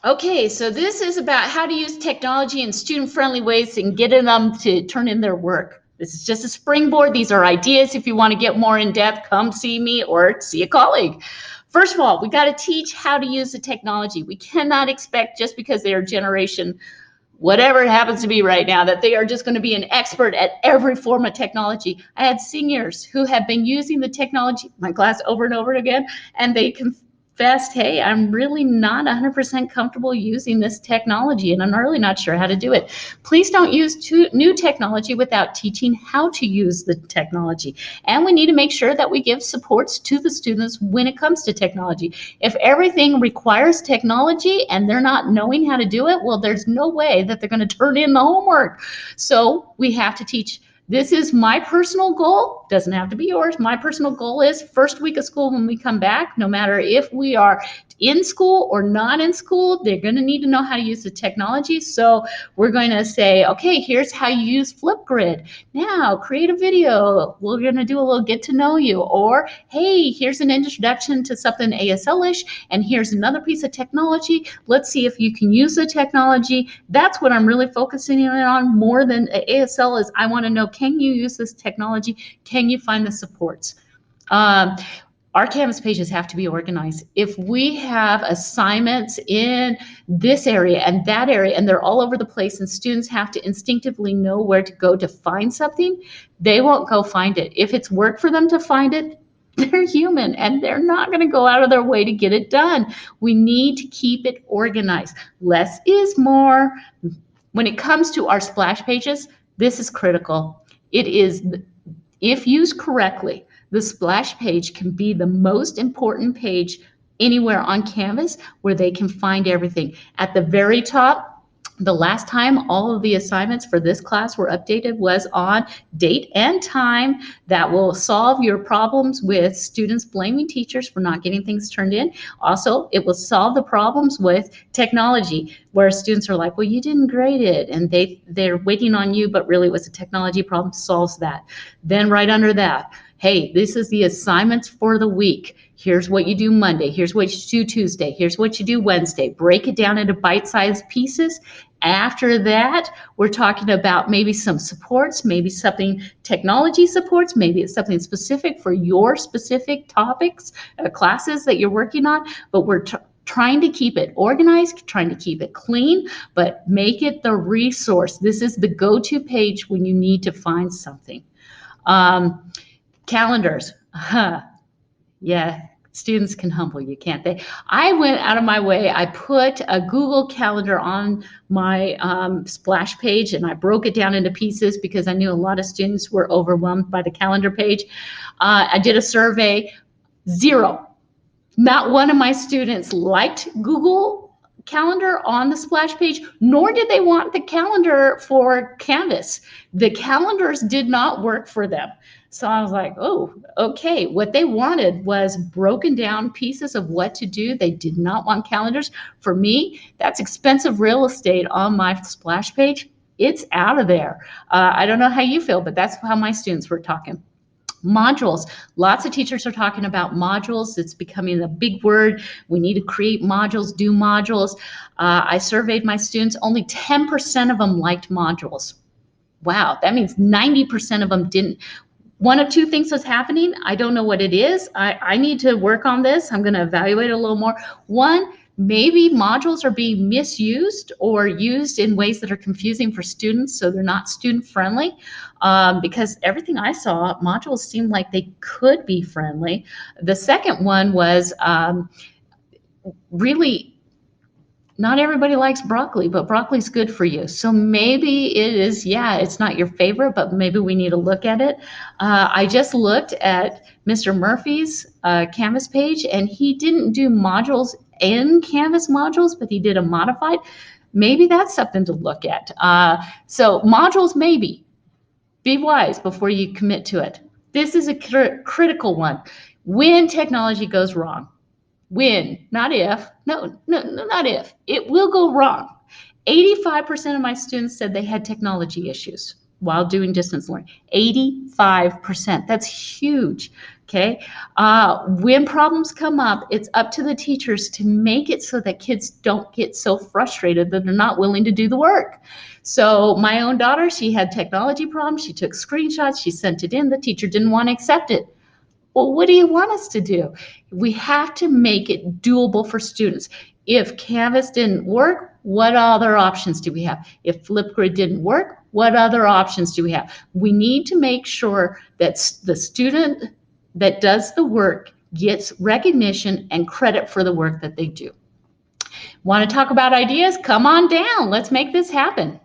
Okay, so this is about how to use technology in student-friendly ways and getting them to turn in their work. This is just a springboard. These are ideas. If you want to get more in depth, come see me or see a colleague. First of all, we got to teach how to use the technology. We cannot expect just because they are generation whatever it happens to be right now, that they are just going to be an expert at every form of technology. I had seniors who have been using the technology, my class, over and over again, and they confessed, hey, I'm really not 100% comfortable using this technology, and I'm really not sure how to do it. Please don't use new technology without teaching how to use the technology. And we need to make sure that we give supports to the students when it comes to technology. If everything requires technology and they're not knowing how to do it, well, there's no way that they're going to turn in the homework. So we have to teach. This is my personal goal, doesn't have to be yours. My personal goal is first week of school when we come back, no matter if we are in school or not in school, they're going to need to know how to use the technology. So we're going to say, okay, here's how you use Flipgrid. Now create a video. We're going to do a little get to know you. Or, hey, here's an introduction to something ASL-ish, and here's another piece of technology. Let's see if you can use the technology. That's what I'm really focusing on more than ASL is I want to know, can you use this technology? Can you find the supports? Our Canvas pages have to be organized. If we have assignments in this area and that area, and they're all over the place, and students have to instinctively know where to go to find something, they won't go find it. If it's work for them to find it, they're human and they're not going to go out of their way to get it done. We need to keep it organized. Less is more. When it comes to our splash pages, this is critical. It is, if used correctly, the splash page can be the most important page anywhere on Canvas where they can find everything. At the very top, the last time all of the assignments for this class were updated was on date and time. That will solve your problems with students blaming teachers for not getting things turned in. Also, it will solve the problems with technology where students are like, well, you didn't grade it, and they're waiting on you, but really it was a technology problem. Solves that. Then right under that, hey, this is the assignments for the week. Here's what you do Monday. Here's what you do Tuesday. Here's what you do Wednesday. Break it down into bite-sized pieces. After that, we're talking about maybe some supports, maybe something technology supports, maybe it's something specific for your specific topics, classes that you're working on, but we're trying to keep it organized, trying to keep it clean, but make it the resource. This is the go-to page when you need to find something. Calendars. Yeah, students can humble you, can't they? I went out of my way. I put a Google Calendar on my splash page, and I broke it down into pieces because I knew a lot of students were overwhelmed by the calendar page. I did a survey. Zero. Not one of my students liked Google Calendar on the splash page, nor did they want the calendar for Canvas. The calendars did not work for them. So I was like, oh, okay. What they wanted was broken down pieces of what to do. They did not want calendars. For me, that's expensive real estate on my splash page. It's out of there. I don't know how you feel, but that's how my students were talking. Modules. Lots of teachers are talking about modules. It's becoming a big word. We need to create modules, do modules. I surveyed my students. Only 10% of them liked modules. Wow, that means 90% of them didn't. One of two things was happening. I don't know what it is. I need to work on this. I'm going to evaluate it a little more. One, maybe modules are being misused or used in ways that are confusing for students, so they're not student friendly. Because everything I saw, modules seemed like they could be friendly. The second one was really, not everybody likes broccoli, but broccoli's good for you. So maybe it is, yeah, it's not your favorite, but maybe we need to look at it. I just looked at Mr. Murphy's Canvas page, and he didn't do modules in Canvas modules, but he did a modified. Maybe that's something to look at. So modules, maybe. Be wise before you commit to it. This is a critical one. When technology goes wrong, when, not if, no, not if, it will go wrong. 85% of my students said they had technology issues while doing distance learning. 85%, that's huge. Okay, when problems come up, it's up to the teachers to make it so that kids don't get so frustrated that they're not willing to do the work. So my own daughter, she had technology problems. She took screenshots. She sent it in. The teacher didn't want to accept it. Well, what do you want us to do? We have to make it doable for students. If Canvas didn't work, what other options do we have? If Flipgrid didn't work, what other options do we have? We need to make sure that the student that does the work gets recognition and credit for the work that they do. Want to talk about ideas? Come on down. Let's make this happen.